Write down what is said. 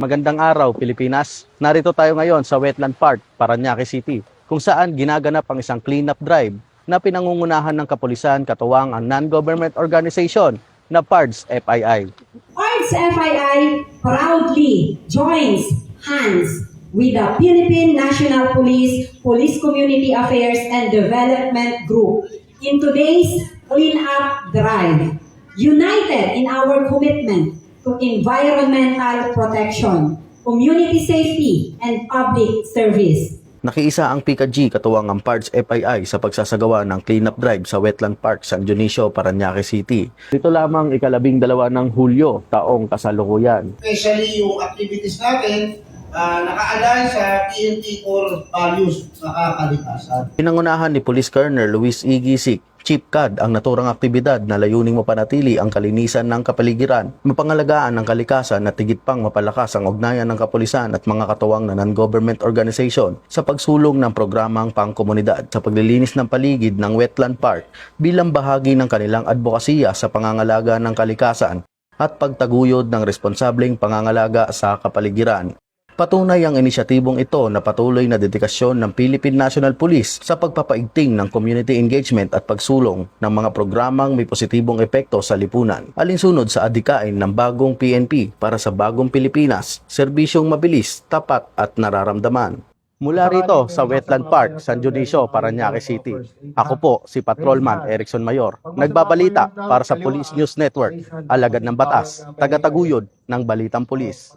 Magandang araw, Pilipinas. Narito tayo ngayon sa Wetland Park, Parañaque City, kung saan ginaganap ang isang cleanup drive na pinangungunahan ng kapulisan katuwang ang non-government organization na PARDS FII. PARDS FII proudly joins hands with the Philippine National Police, Police Community Affairs and Development Group in today's cleanup drive, united in our commitment to environmental protection, community safety, and public service. Nakiisa ang PICA-G katuwang ang PARDS FII sa pagsasagawa ng cleanup drive sa Wetland Park, San Dionisio, Parañaque City. Dito lamang 12 ng Hulyo, taong kasalukuyan. Especially yung activities natin naka-align sa PNP core values sa kalikasan. Pinangunahan ni Police Colonel Luis E. Gisik, Chief CAD ang naturang aktibidad na layuning mapanatili ang kalinisan ng kapaligiran, mapangalagaan ang kalikasan at higit pang mapalakas ang ugnayan ng kapulisan at mga katuwang na non-government organization sa pagsulong ng programang pangkomunidad sa paglilinis ng paligid ng Wetland Park bilang bahagi ng kanilang advokasya sa pangangalaga ng kalikasan at pagtaguyod ng responsableng pangangalaga sa kapaligiran. Patunay ang inisyatibong ito na patuloy na dedikasyon ng Philippine National Police sa pagpapaigting ng community engagement at pagsulong ng mga programang may positibong epekto sa lipunan. Alinsunod sa adhikain ng bagong PNP para sa bagong Pilipinas, serbisyong mabilis, tapat at nararamdaman. Mula rito sa Wetland Park, San Dionisio, Parañaque City. Ako po si Patrolman Erickson Mayor, nagbabalita para sa Police News Network, alagad ng batas, tagataguyod ng Balitang Pulis.